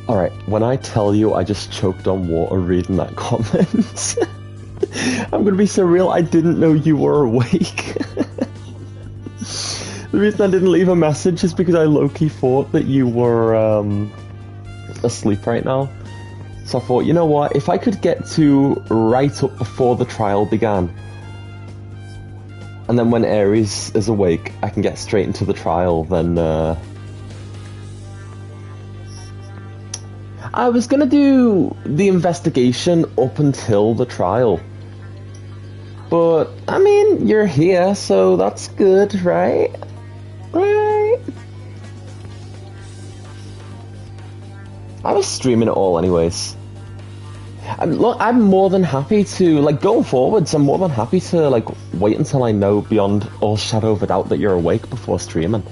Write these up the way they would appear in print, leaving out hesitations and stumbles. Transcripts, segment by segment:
Alright, when I tell you I just choked on water reading that comment, I'm gonna be so real, I didn't know you were awake. The reason I didn't leave a message is because I low-key thought that you were asleep right now. So I thought, you know what, if I could get to right up before the trial began, and then when Ares is awake, I can get straight into the trial, then I was gonna do the investigation up until the trial. But, I mean, you're here, so that's good, right? Right? I was streaming it all anyways. Look, I'm more than happy to, like, going forwards, I'm more than happy to, like, wait until I know beyond all shadow of a doubt that you're awake before streaming.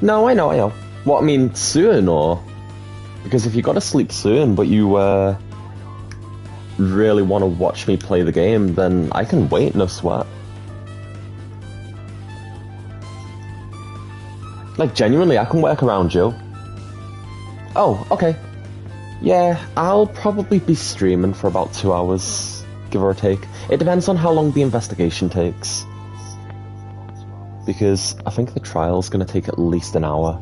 No, I know. What, I mean, soon, or? Because if you gotta sleep soon, but you, really want to watch me play the game, then I can wait, no sweat. Like, genuinely, I can work around you. Oh, okay. Yeah, I'll probably be streaming for about 2 hours, give or take. It depends on how long the investigation takes. Because I think the trial's gonna take at least an hour.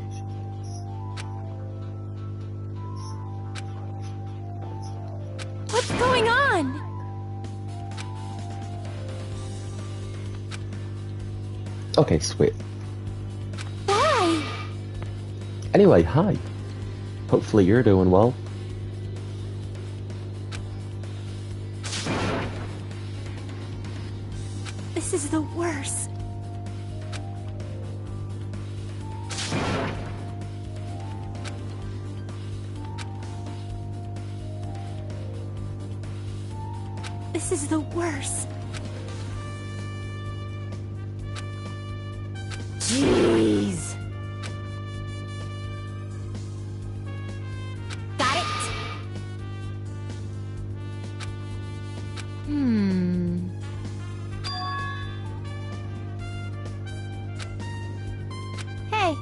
What's going on? Okay, sweet. Why? Anyway, hi. Hopefully you're doing well. This is the worst. This is the worst. Jeez. Got it? Hey.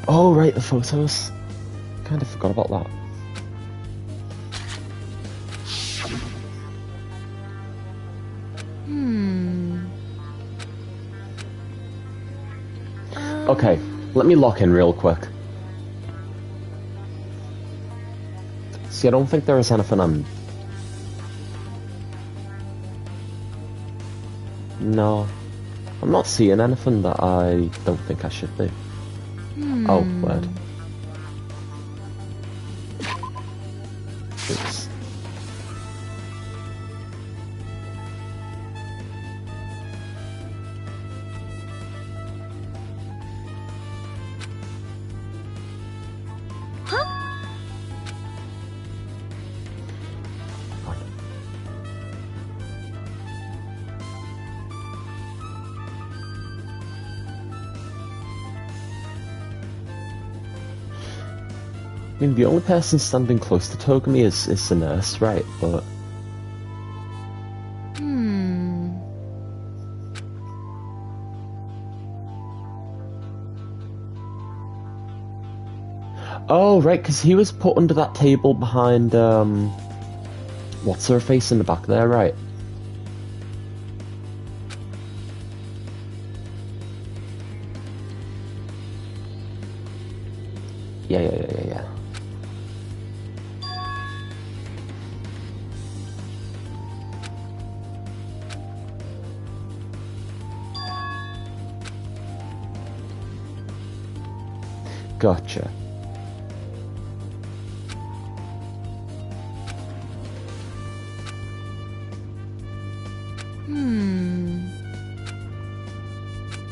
Oh, right, the photos. Kind of forgot about that. Okay, let me lock in real quick. See, I don't think there is anything No. I'm not seeing anything that I don't think I should be. Oh, word. Oops. I mean, the only person standing close to Togami is the nurse, right? But... Oh, right, because he was put under that table behind, what's her face in the back there, right? Yeah. Gotcha.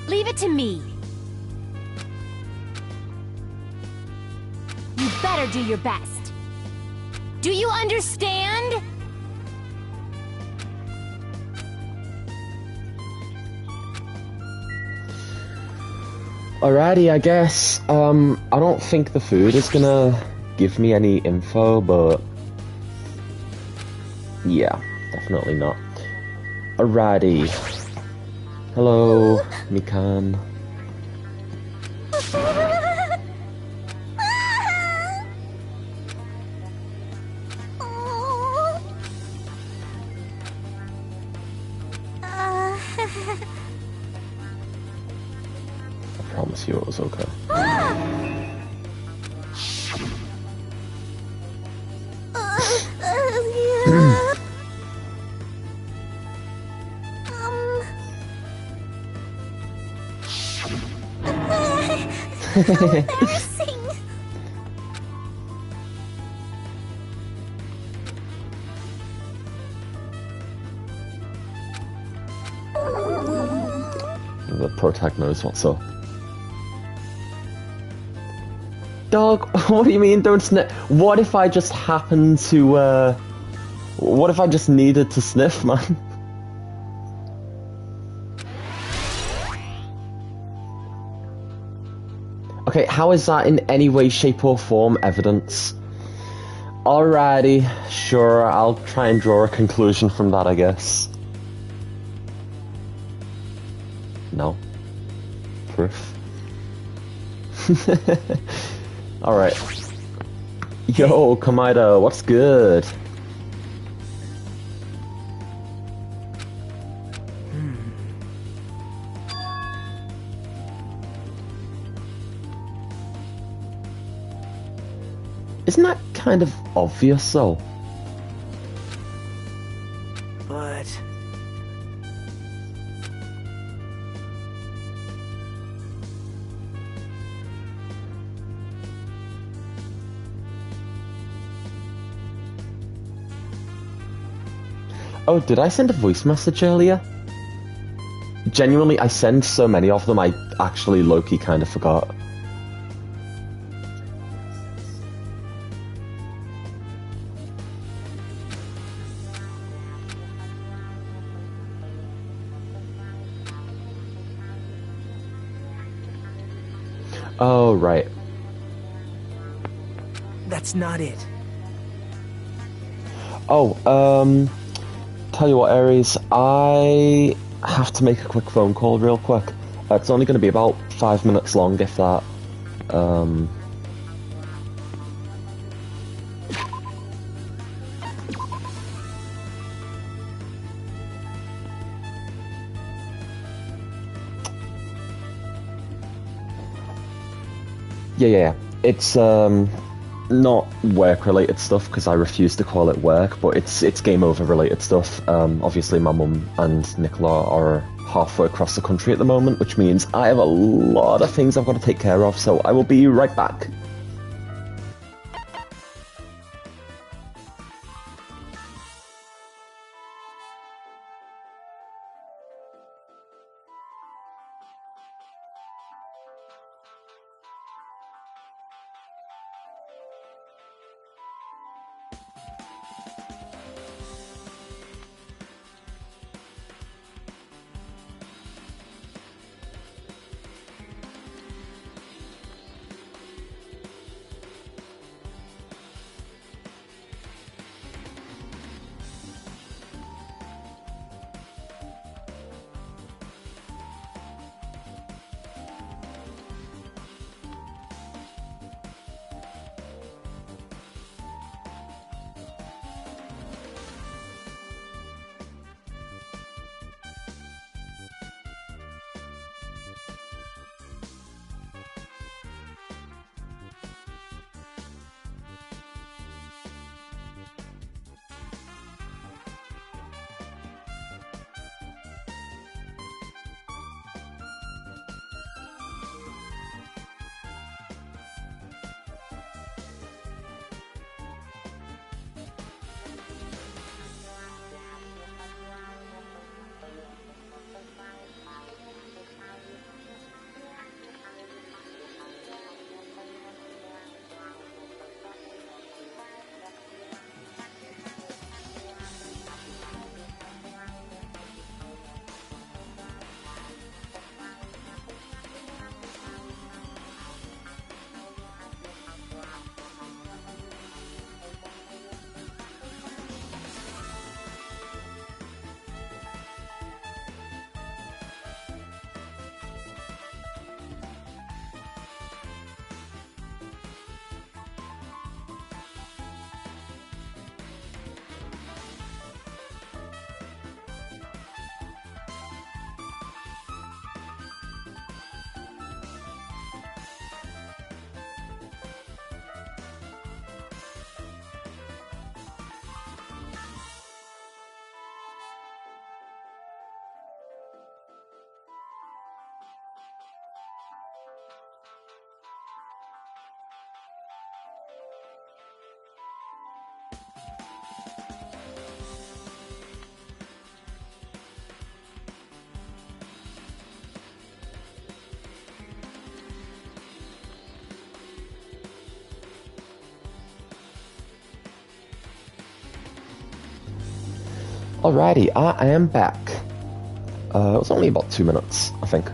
Leave it to me. You better do your best. Do you understand? Alrighty, I guess. I don't think the food is gonna give me any info, but... yeah, definitely not. Alrighty. Hello, Mikan. I promise you it was okay. Embarrassing. The protag knows what's up. Dog, what do you mean don't sniff? What if I just happened to, what if I just needed to sniff, man? Okay, how is that in any way, shape or form evidence? Alrighty, sure, I'll try and draw a conclusion from that, I guess. No. Proof. Alright. Yo, Kamida, what's good? Isn't that kind of obvious, though? But... Oh, did I send a voice message earlier? Genuinely, I send so many of them, I actually low-key kind of forgot. Oh, right. that's not it. Oh, tell you what, Aries, I have to make a quick phone call real quick. It's only going to be about 5 minutes long, if that. Yeah. It's, not work-related stuff, because I refuse to call it work, but it's game over-related stuff. Obviously, my mum and Nicola are halfway across the country at the moment, which means I have a lot of things I've got to take care of, so I will be right back. Alrighty, I am back. It was only about 2 minutes, I think.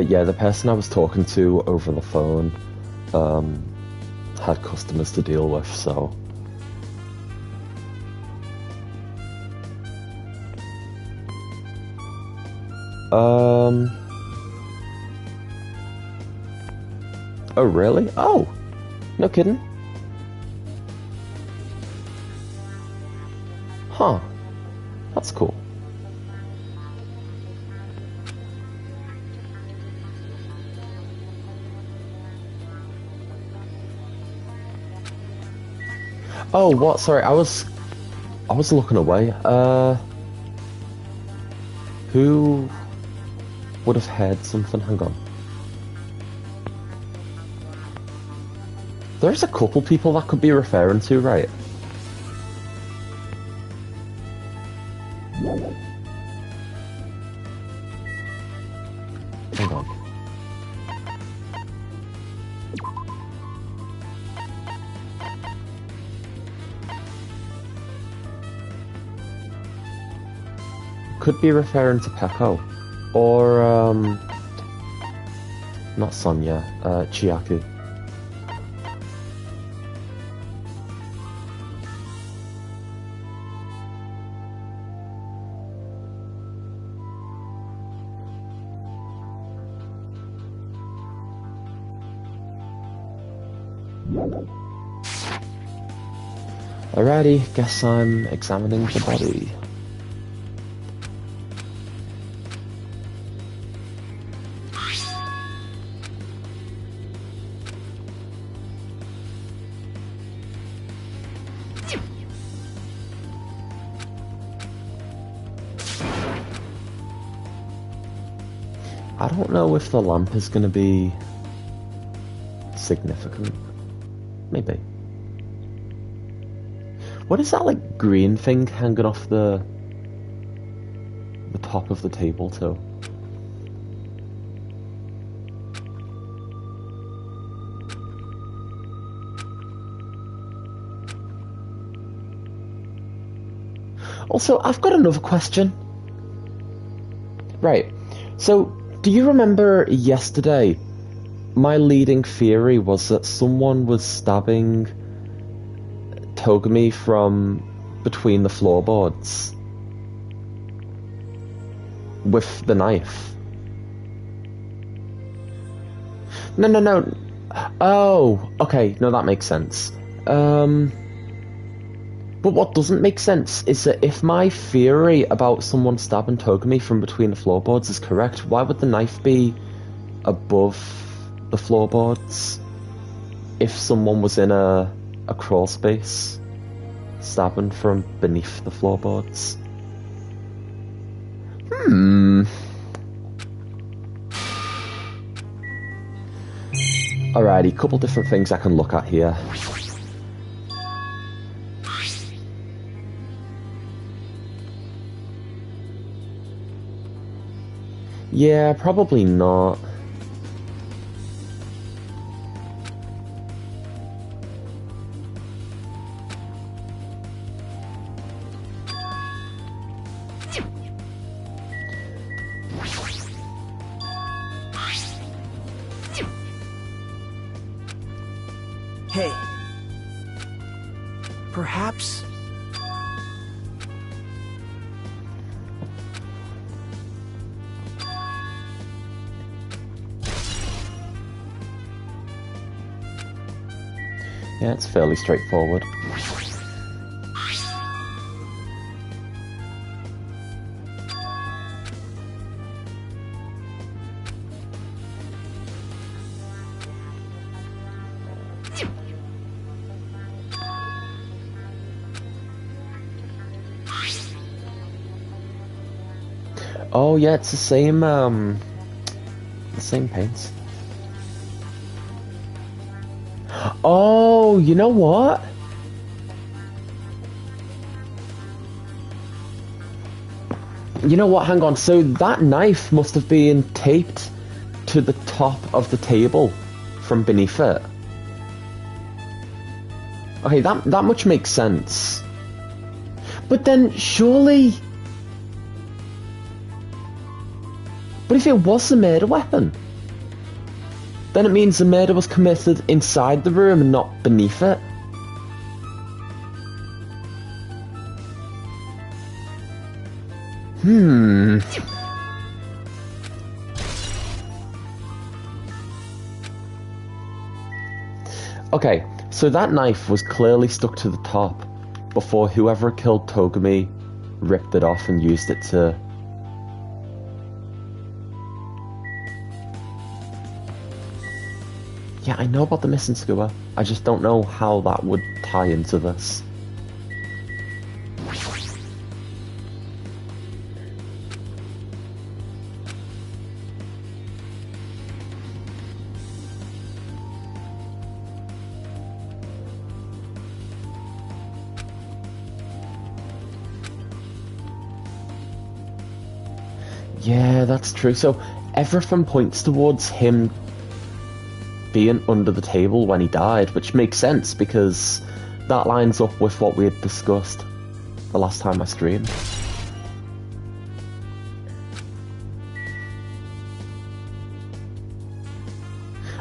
Yeah, the person I was talking to over the phone, had customers to deal with, so... Oh, really? Oh! No kidding. Huh. That's cool. Oh, what? Sorry, I was looking away. Who would have heard something? Hang on. There's a couple people that could be referring to, right? Hang on. Could be referring to Peko. Or, not Sonya, Chiaki. Alrighty, guess I'm examining the body. I don't know if the lamp is going to be significant. Maybe. What is that, like, green thing hanging off the top of the table, too? Also, I've got another question. Right, so, do you remember yesterday, my leading theory was that someone was stabbing Togami from between the floorboards with the knife? No. Oh, okay, no, that makes sense. But what doesn't make sense is that if my theory about someone stabbing Togami from between the floorboards is correct, why would the knife be above the floorboards if someone was in a crawl space stabbing from beneath the floorboards? Alrighty, couple different things I can look at here. Yeah, probably not. Hey. Perhaps... Yeah, it's fairly straightforward. Oh yeah, it's the same paints. Oh, you know what? You know what? Hang on. So that knife must have been taped to the top of the table from beneath it. Okay, that much makes sense. But then surely... But if it was a murder weapon, then it means the murder was committed inside the room and not beneath it. Okay, so that knife was clearly stuck to the top before whoever killed Togami ripped it off and used it to... Yeah, I know about the missing skewer. I just don't know how that would tie into this. Yeah, that's true. So everything points towards him being under the table when he died, which makes sense because that lines up with what we had discussed the last time I streamed.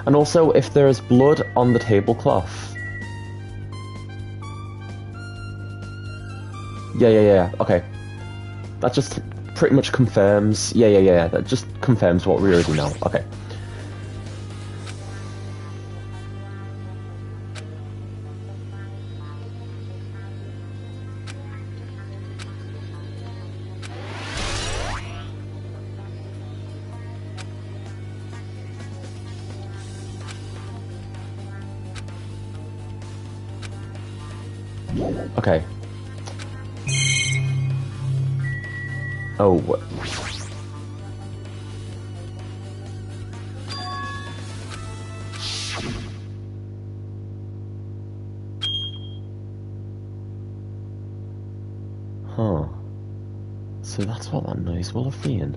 And also, if there is blood on the tablecloth... Yeah, okay. That just pretty much confirms... Yeah, that just confirms what we already know. Okay. Okay. Oh. Huh. So that's what that noise will have been.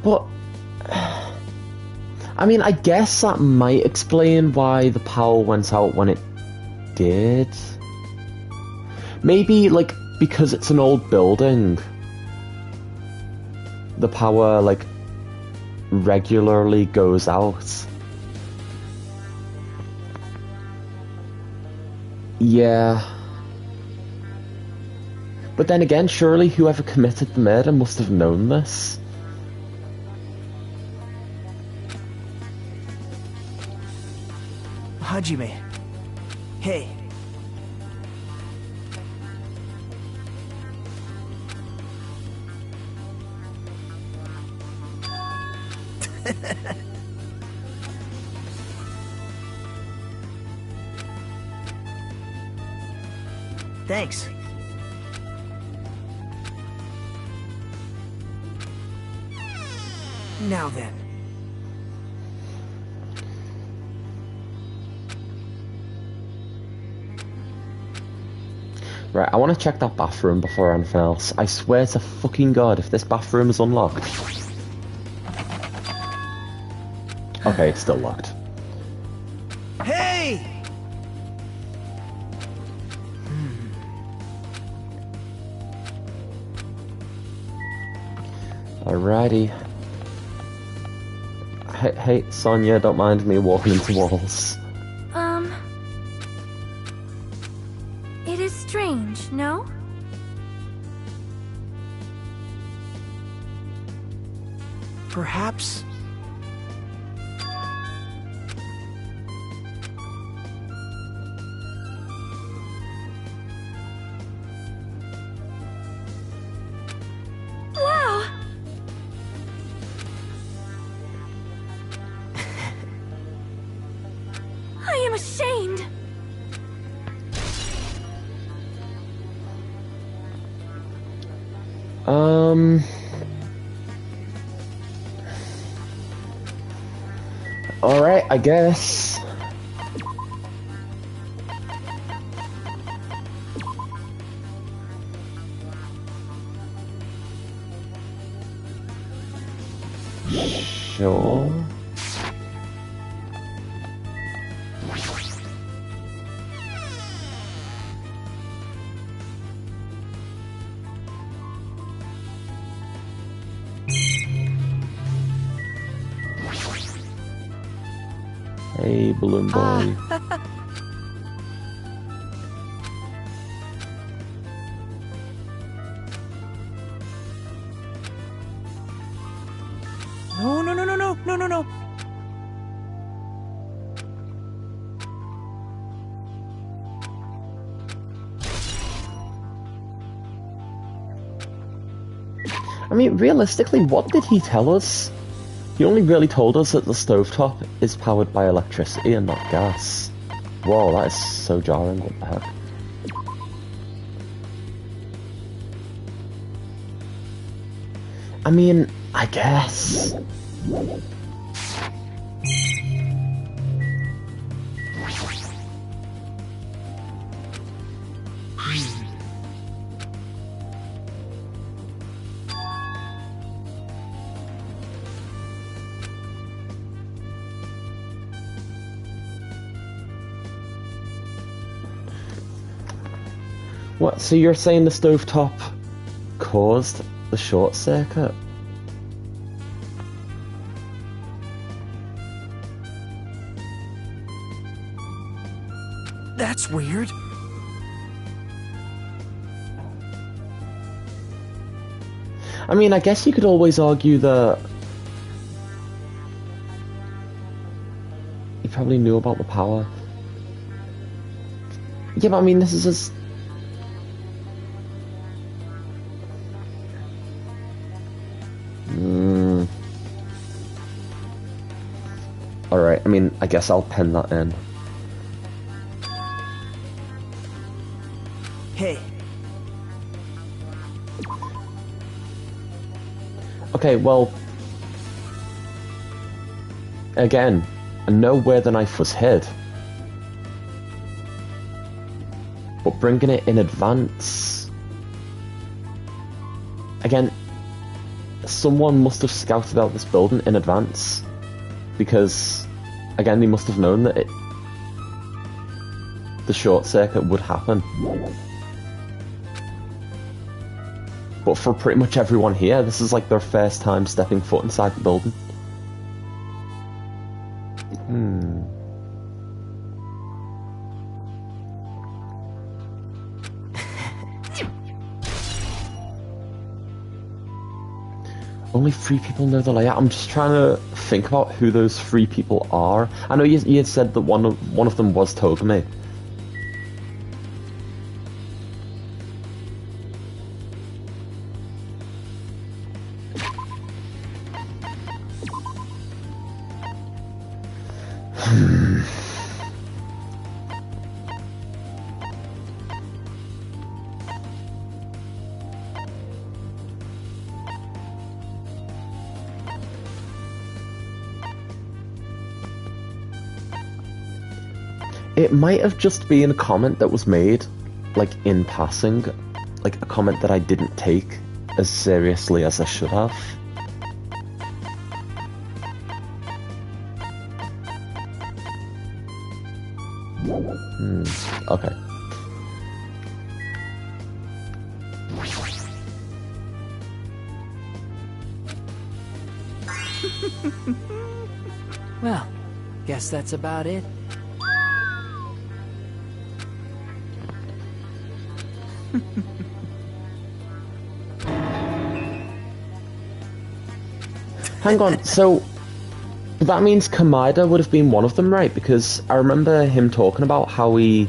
But, I mean, I guess that might explain why the power went out when it did. Maybe, like, because it's an old building, the power, like, regularly goes out. Yeah. But then again, surely whoever committed the murder must have known this. Hajime. Hey. Thanks. Now then. Right, I want to check that bathroom before anything else. I swear to fucking God, if this bathroom is unlocked... Okay, it's still locked. Hey! Alrighty. Hey, Sonia, don't mind me walking into walls. It is strange, no? Perhaps... Wow! I'm ashamed. Alright, I guess. Sure. Hey, balloon boy. No, no, no, no, no, no, no, no. I mean, realistically, what did he tell us? He only really told us that the stovetop is powered by electricity and not gas. Whoa, that is so jarring, what the heck? I mean, I guess. What, so you're saying the stovetop caused the short circuit? That's weird. I mean, I guess you could always argue that he probably knew about the power. Yeah, but I mean, this is just... Alright, I mean, I guess I'll pen that in. Hey. Okay, well... Again, I know where the knife was hid. But bringing it in advance... Again, someone must have scouted out this building in advance. Because, again, they must have known that the short circuit would happen. But for pretty much everyone here, this is like their first time stepping foot inside the building. Only 3 people know the layout. I'm just trying to think about who those 3 people are. I know you had said that one of them was Togami. It might have just been a comment that was made, like, in passing. Like, a comment that I didn't take as seriously as I should have. Okay. Well, guess that's about it. Hang on, so that means Kamada would have been one of them, right? Because I remember him talking about how he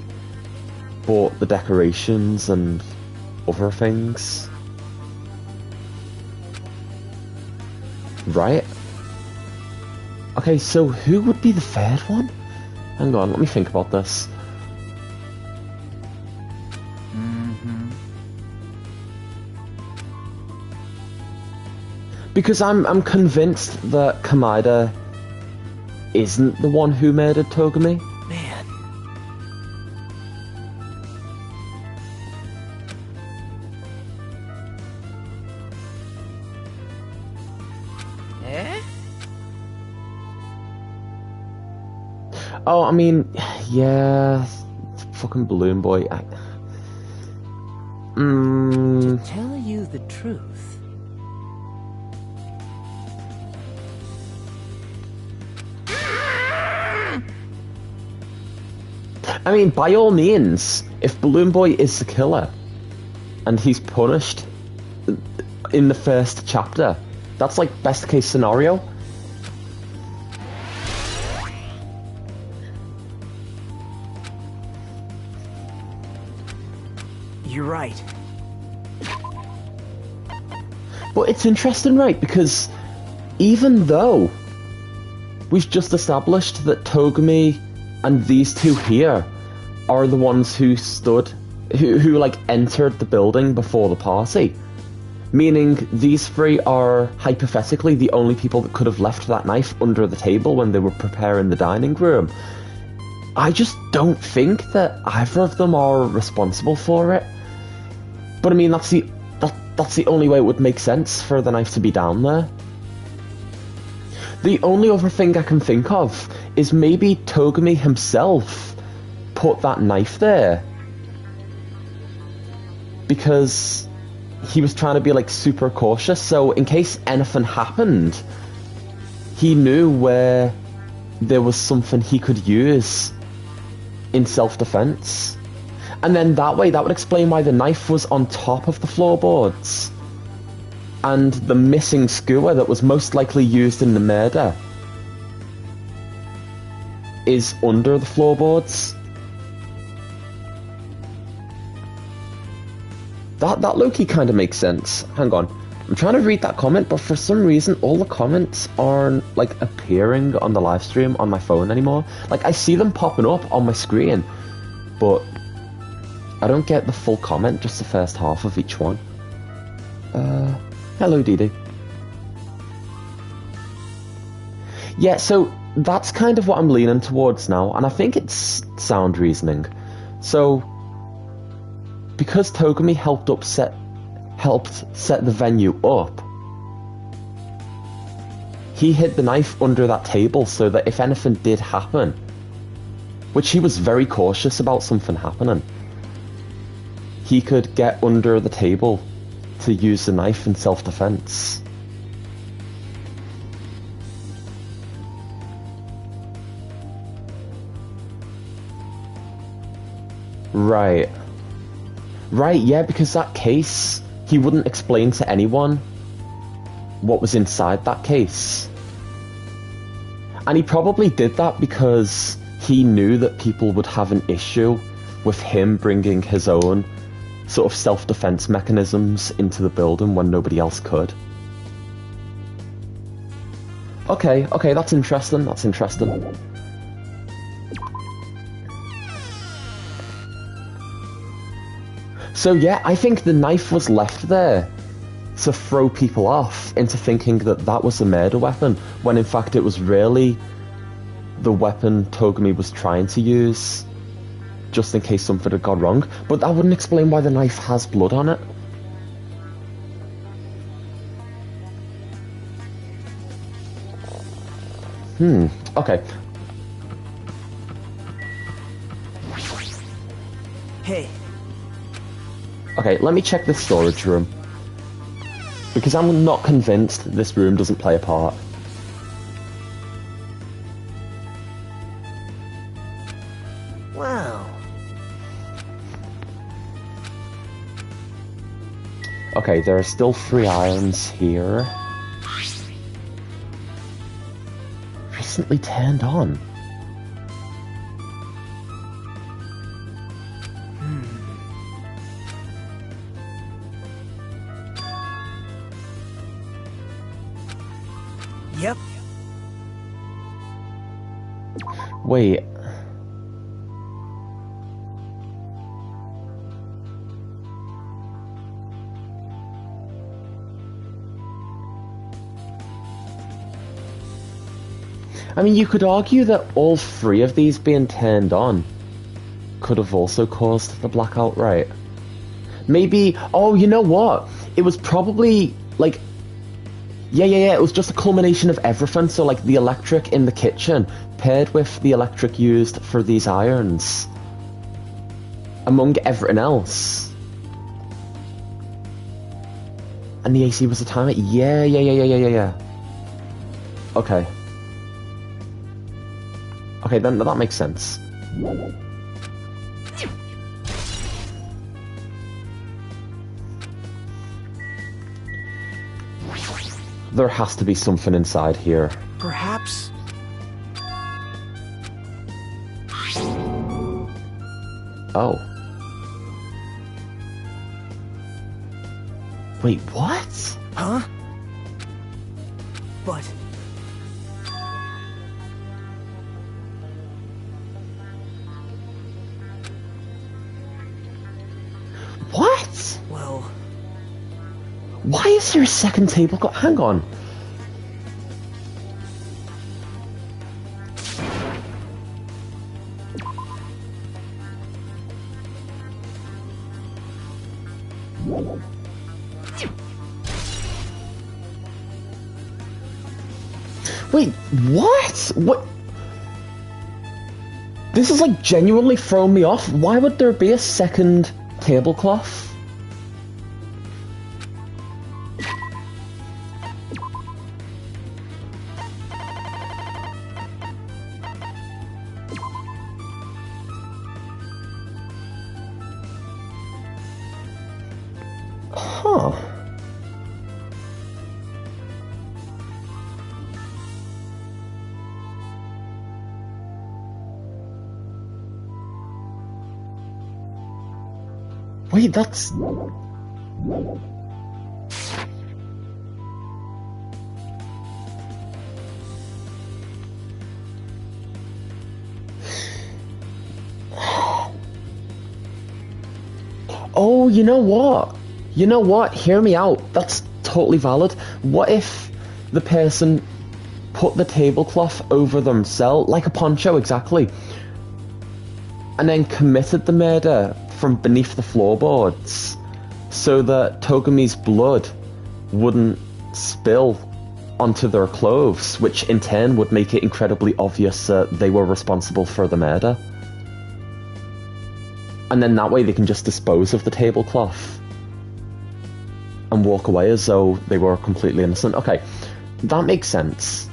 bought the decorations and other things. Right? Okay, so who would be the third one? Hang on, let me think about this. Because I'm convinced that Kamida isn't the one who murdered Togami. Man. Eh? Oh, I mean, yeah, fucking Balloon Boy. To tell you the truth. I mean, by all means, if Balloon Boy is the killer, and he's punished in the first chapter, that's like best case scenario. You're right. But it's interesting, right? Because even though we've just established that Togami and these two here are the ones who who like entered the building before the party, meaning these three are hypothetically the only people that could have left that knife under the table when they were preparing the dining room. I just don't think that either of them are responsible for it. But I mean, that's the only way it would make sense for the knife to be down there. The only other thing I can think of is maybe Togami himself put that knife there because he was trying to be like super cautious, so in case anything happened, he knew where there was something he could use in self-defense. And then that way, that would explain why the knife was on top of the floorboards. And the missing skewer that was most likely used in the murder is under the floorboards. That low-key kind of makes sense. Hang on. I'm trying to read that comment, but for some reason, all the comments aren't, like, appearing on the live stream on my phone anymore. Like, I see them popping up on my screen, but I don't get the full comment, just the first half of each one. Hello, Dee Dee. Yeah, so that's kind of what I'm leaning towards now, and I think it's sound reasoning. So, because Togami helped set the venue up, he hid the knife under that table so that if anything did happen, which he was very cautious about something happening, he could get under the table to use the knife in self-defense. Right. Right, yeah, because that case, he wouldn't explain to anyone what was inside that case. And he probably did that because he knew that people would have an issue with him bringing his own sort of self-defense mechanisms into the building when nobody else could. Okay, that's interesting, So yeah, I think the knife was left there to throw people off into thinking that that was a murder weapon, when in fact it was really the weapon Togami was trying to use, just in case something had gone wrong. But that wouldn't explain why the knife has blood on it. Okay. Hey. Okay, let me check the storage room. Because I'm not convinced this room doesn't play a part. Wow. Okay, there are still 3 irons here. Recently turned on. Yep. Wait, I mean, you could argue that all three of these being turned on could have also caused the blackout, right? Maybe, oh, you know what? It was probably, like, yeah, it was just a culmination of everything. So, like, the electric in the kitchen paired with the electric used for these irons, among everything else. And the AC was the timer? Yeah. Okay. Okay, then that makes sense. There has to be something inside here. Perhaps. Oh. Wait, what? Huh? But... What? well... Why is there a second tablecloth? Hang on. Wait, what? What? This is like genuinely throwing me off. Why would there be a second tablecloth? Huh. Wait, that's... Oh, you know what? You know what? Hear me out. That's totally valid. What if the person put the tablecloth over themselves, like a poncho, exactly, and then committed the murder from beneath the floorboards so that Togumi's blood wouldn't spill onto their clothes, which in turn would make it incredibly obvious that they were responsible for the murder. And then that way they can just dispose of the tablecloth and walk away as though they were completely innocent. Okay, that makes sense.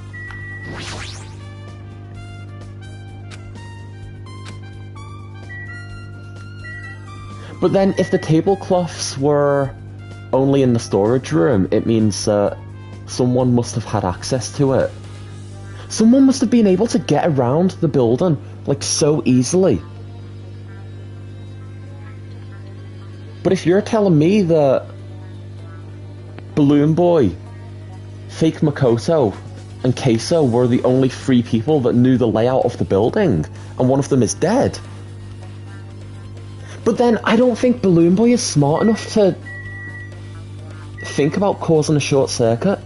But then if the tablecloths were only in the storage room, it means that someone must have had access to it. Someone must have been able to get around the building, like, so easily. But if you're telling me that Balloon Boy, Fake Makoto, and Queso were the only three people that knew the layout of the building, and one of them is dead... But then, I don't think Balloon Boy is smart enough to think about causing a short circuit.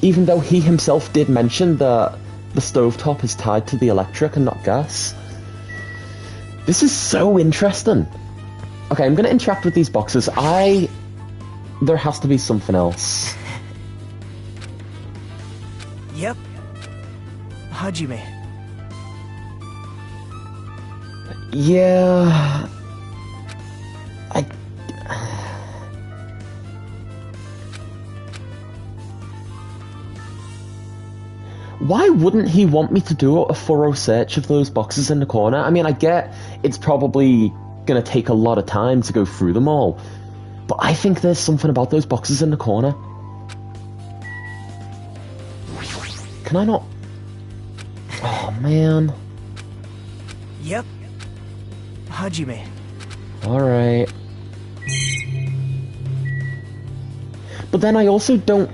Even though he himself did mention that the stovetop is tied to the electric and not gas. This is so interesting. Okay, I'm gonna interact with these boxes. There has to be something else. Yep. Hajime. Yeah... Why wouldn't he want me to do a thorough search of those boxes in the corner? I mean, I get it's probably gonna take a lot of time to go through them all, but I think there's something about those boxes in the corner. Can I not... Oh, man. Yep. Hajime. Alright. But then I also don't...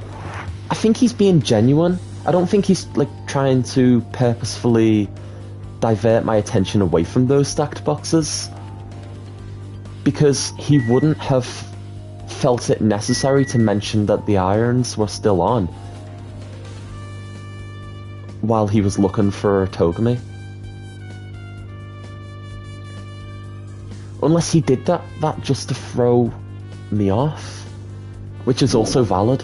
I think he's being genuine. I don't think he's, like, trying to purposefully divert my attention away from those stacked boxes. Because he wouldn't have felt it necessary to mention that the irons were still on. while he was looking for Togami. Unless he did that just to throw me off, which is also valid.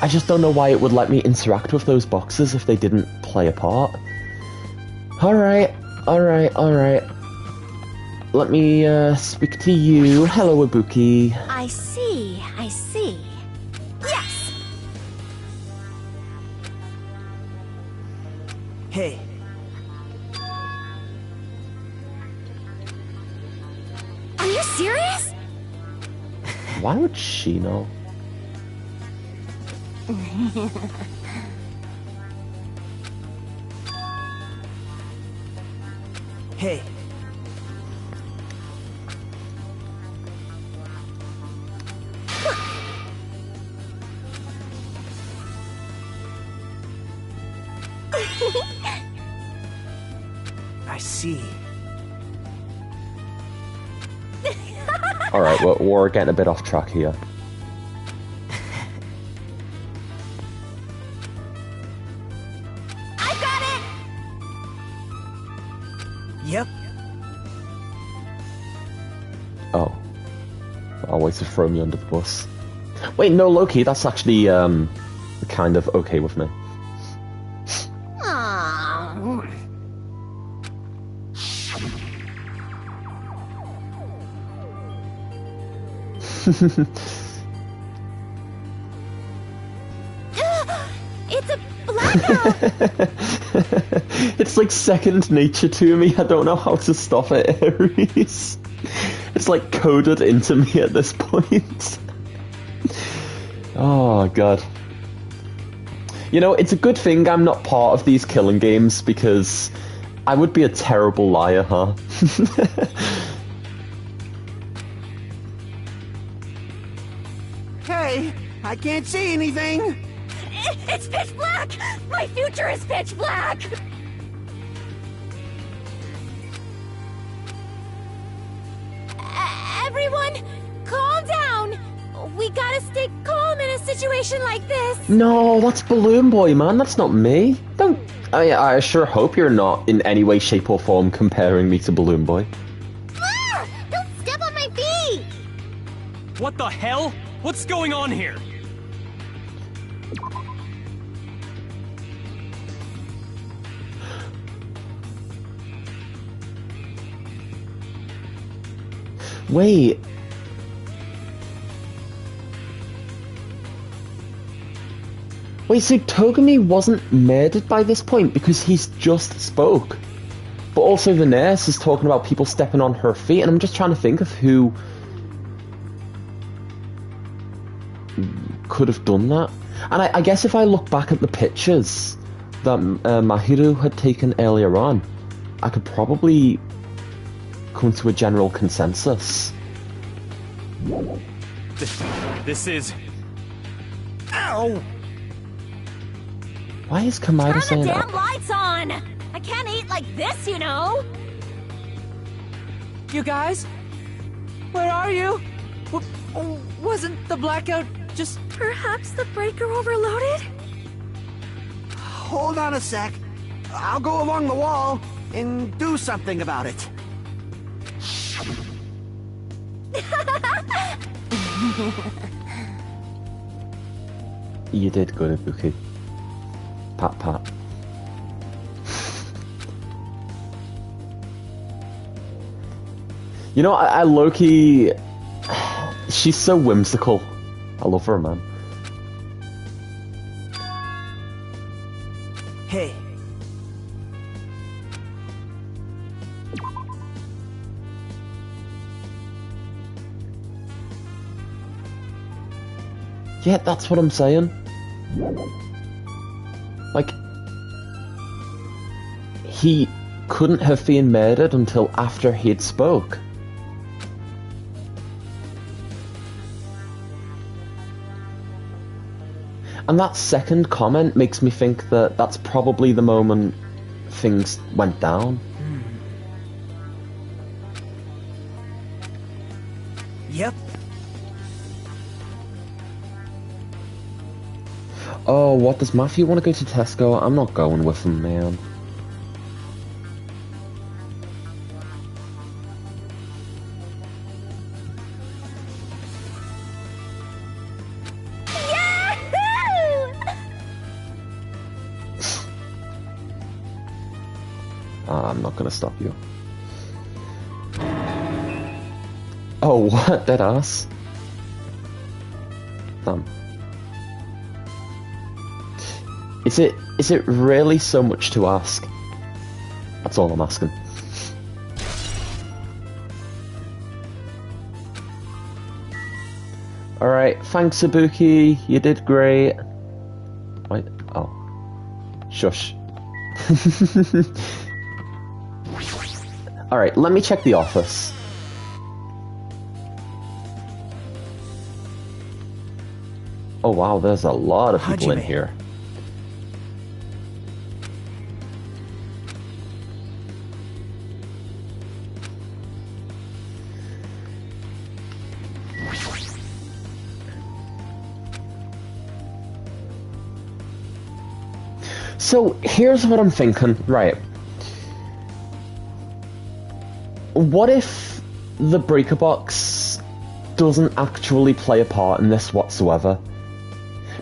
I just don't know why it would let me interact with those boxes if they didn't play a part. Alright. Let me speak to you. Hello, Ibuki. I see. Yes! Hey, Are you serious? Why would she know? hey. I see. Alright, we're getting a bit off track here. I got it! Yep. Oh. Always to throw me under the bus. Wait, no, Loki, that's actually, kind of okay with me. Aww. It's a blackout! It's like second nature to me. I don't know how to stop it, Aries. It's like coded into me at this point. Oh, God. You know, it's a good thing I'm not part of these killing games, because I would be a terrible liar, huh? Hey, I can't see anything. It's pitch black! My future is pitch black! Everyone, calm down! We gotta stay calm in a situation like this! No, that's Balloon Boy, man. That's not me. Don't... I sure hope you're not in any way, shape or form comparing me to Balloon Boy. Ah! Don't step on my feet! What the hell? What's going on here? Wait. Wait, so Togami wasn't murdered by this point because he's just spoke. But also the nurse is talking about people stepping on her feet, and I'm just trying to think of who could have done that. And I guess if I look back at the pictures that Mahiru had taken earlier on, I could probably come to a general consensus. This is... Ow! Why is Kamada Turn saying the that? damn lights on! I can't eat like this, you know! You guys? Where are you? Wasn't the blackout just... Perhaps the breaker overloaded? Hold on a sec. I'll go along the wall and do something about it. You did good, Ibuki. Pat pat. You know, I low-key... She's so whimsical. I love her, man. Hey, Yeah, that's what I'm saying. Like, he couldn't have been murdered until after he'd spoke. And that second comment makes me think that that's probably the moment things went down. yep. Oh, what, does Matthew want to go to Tesco? I'm not going with him, man. I'm not gonna stop you. Oh, what? Dead ass? Damn. Is it really so much to ask? That's all I'm asking. Alright, thanks Ibuki, you did great. Wait, oh. Shush. Alright, let me check the office. Oh wow, there's a lot of people in here. So, here's what I'm thinking, right. What if the breaker box doesn't actually play a part in this whatsoever?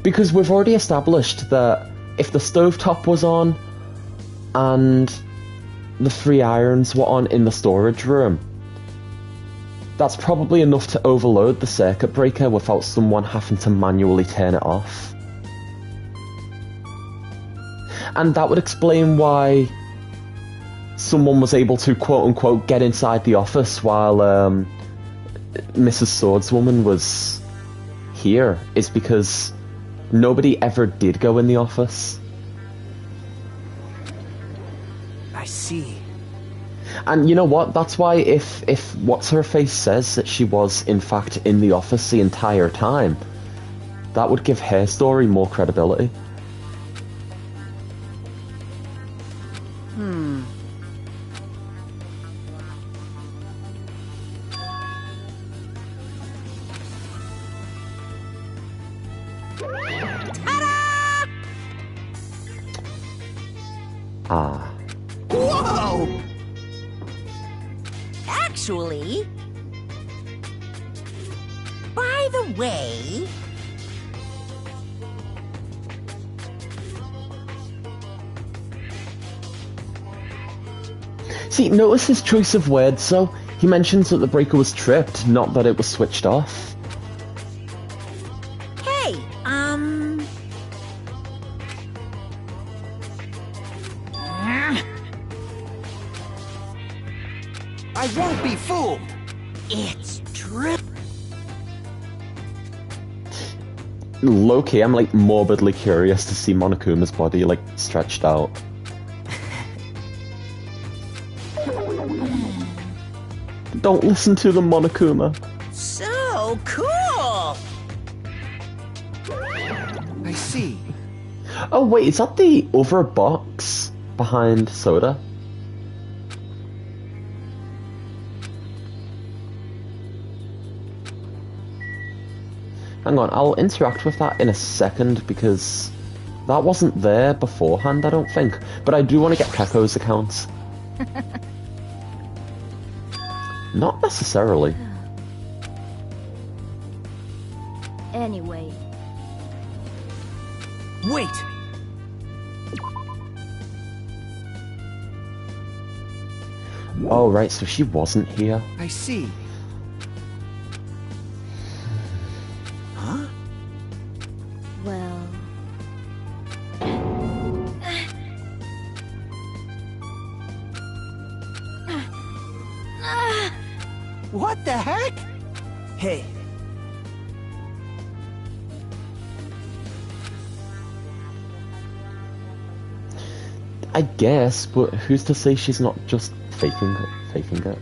Because we've already established that if the stovetop was on and the 3 irons were on in the storage room, that's probably enough to overload the circuit breaker without someone having to manually turn it off. And that would explain why someone was able to quote-unquote get inside the office while Mrs. Swordswoman was here, is because nobody ever did go in the office. I see. And you know what? That's why if What's-Her-Face says that she was in fact in the office the entire time, that would give her story more credibility. Ah. Whoa! Actually, by the way, See, notice his choice of words, so he mentions that the breaker was tripped, not that it was switched off. hey, I won't be fooled! it's true. Low-key, I'm like morbidly curious to see Monokuma's body like stretched out. Don't listen to the Monokuma. So cool! I see. Oh wait, is that the other box behind Soda? Hang on, I'll interact with that in a second because that wasn't there beforehand, I don't think. But I do want to get Keko's account. Not necessarily. Anyway. Wait! Oh right, so she wasn't here. I see. Huh? Well... What the heck? Hey. I guess, but who's to say she's not just faking it?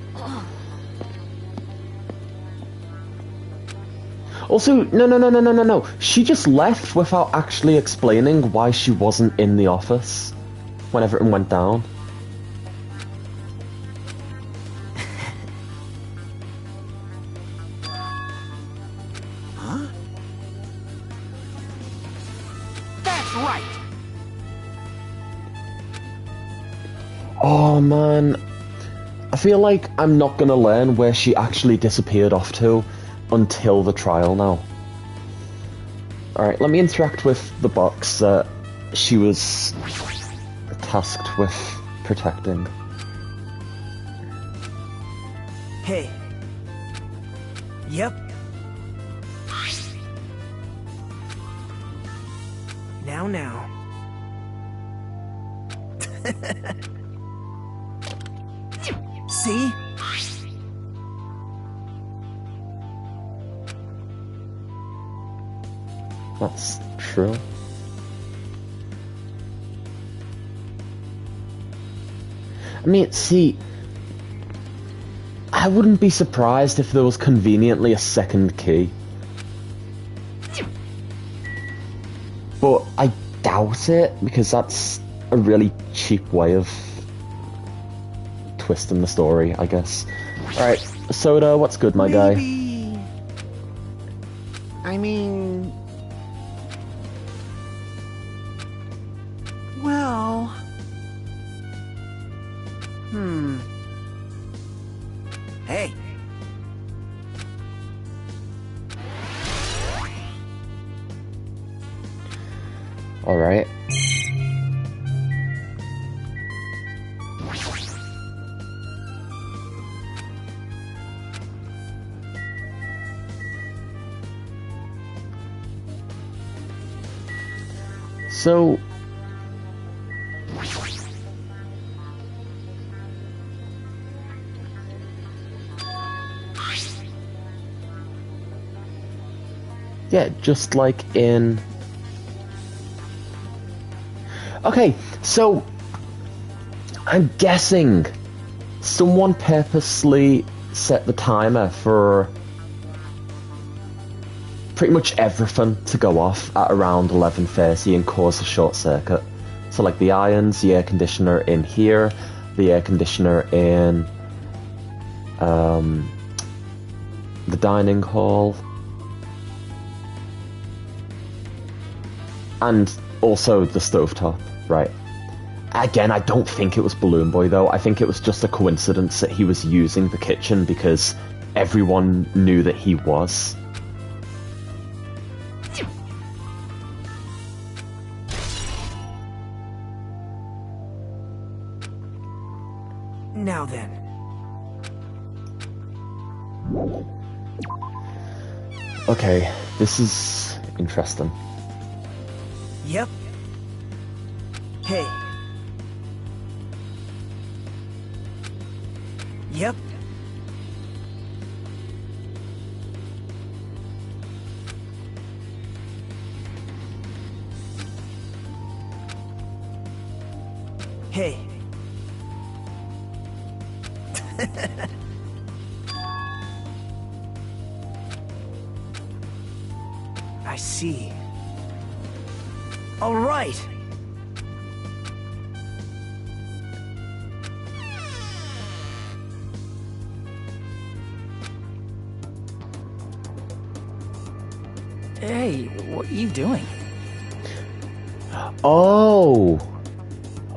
Also, no. She just left without actually explaining why she wasn't in the office when everything went down. That right. Oh man, I feel like I'm not gonna learn where she actually disappeared off to until the trial now. Alright, let me interact with the box that she was tasked with protecting. Hey. Yep. Now. See? That's true. I mean, see, I wouldn't be surprised if there was conveniently a second key. But I doubt it, because that's a really cheap way of twisting the story, I guess. Alright, Soda, what's good, my guy? Maybe... I mean... Well... Hey. Alright. So... yeah, just like in... Okay, so... I'm guessing someone purposely set the timer for pretty much everything to go off at around 11:30 and cause a short circuit. So like the irons, the air conditioner in here, the air conditioner in the dining hall, and also the stovetop, right? Again, I don't think it was Balloon Boy though. I think it was just a coincidence that he was using the kitchen because everyone knew that he was. Now then. Okay, this is interesting. Yep. Hey. Yep. Hey. I see. All right. Hey, what are you doing? Oh!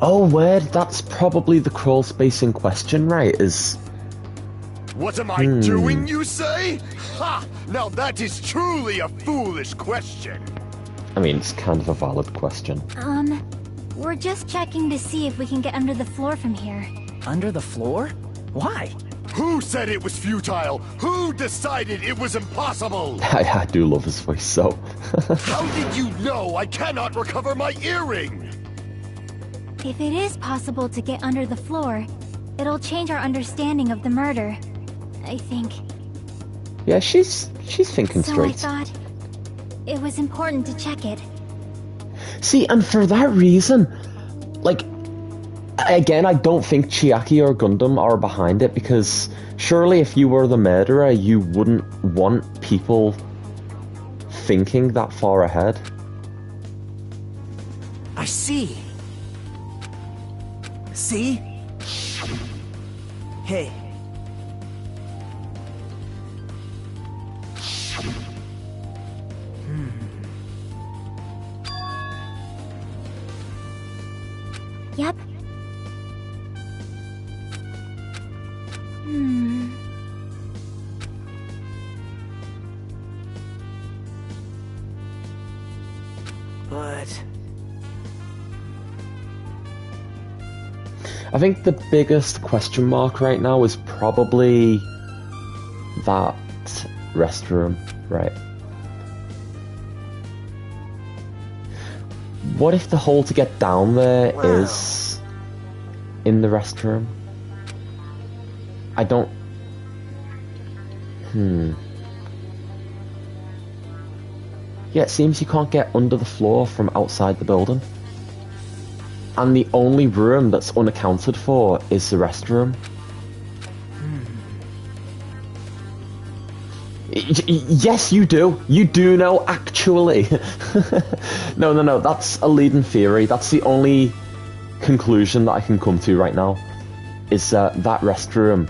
Oh, word, that's probably the crawl space in question, right? Is... What am I doing, you say? Ha! Now that is truly a foolish question. I mean, it's kind of a valid question. We're just checking to see if we can get under the floor from here. Under the floor? Why? Who said it was futile? Who decided it was impossible? I do love his voice, so... How did you know I cannot recover my earring? If it is possible to get under the floor, it'll change our understanding of the murder, I think. Yeah, she's thinking So straight. I thought it was important to check it. See, and for that reason, like, again, I don't think Chiaki or Gundam are behind it, because surely if you were the murderer, you wouldn't want people thinking that far ahead. I see. See? Hey. Yep. Hmm. But... I think the biggest question mark right now is probably that restroom, right? What if the hole to get down there is in the restroom? I don't... Yeah, it seems you can't get under the floor from outside the building. And the only room that's unaccounted for is the restroom. Yes, you do. You do know, actually. No, that's a leading theory. That's the only conclusion that I can come to right now. Is that restroom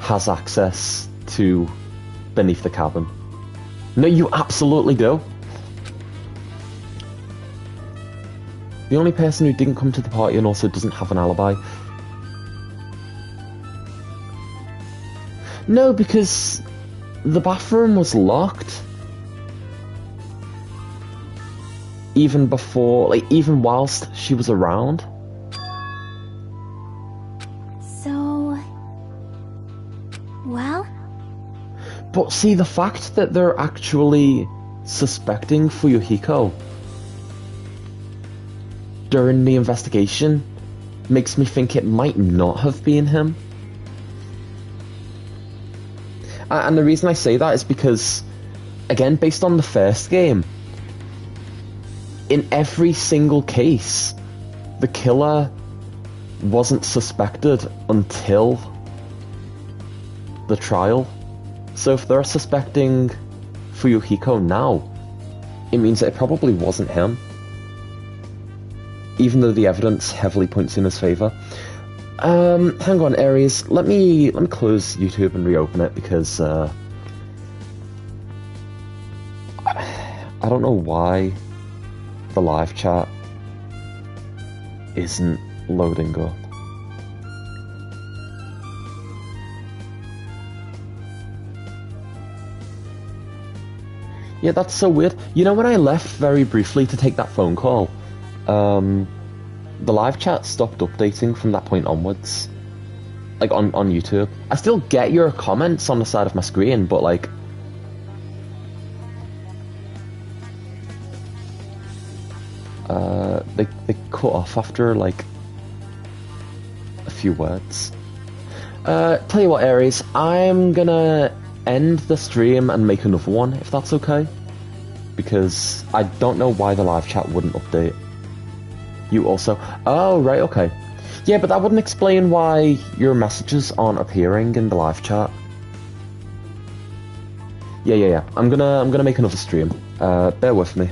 has access to beneath the cabin. No, you absolutely do. The only person who didn't come to the party and also doesn't have an alibi. No, because the bathroom was locked. Even before, like, even whilst she was around. So... well? But see, the fact that they're actually suspecting Fuyuhiko during the investigation makes me think it might not have been him. And the reason I say that is because, again, based on the first game, in every single case, the killer wasn't suspected until the trial. So if they're suspecting Fuyuhiko now, it means that it probably wasn't him. Even though the evidence heavily points in his favour. Hang on, Aries. Let me close YouTube and reopen it because I don't know why the live chat isn't loading up. Yeah, that's so weird. You know, when I left very briefly to take that phone call, the live chat stopped updating from that point onwards. Like, on YouTube. I still get your comments on the side of my screen, but, like... They cut off after, like, a few words. Tell you what, Aries, I'm gonna end the stream and make another one, if that's okay. Because I don't know why the live chat wouldn't update. You also... Oh, right, okay. Yeah, but that wouldn't explain why your messages aren't appearing in the live chat. Yeah. I'm gonna make another stream. Bear with me.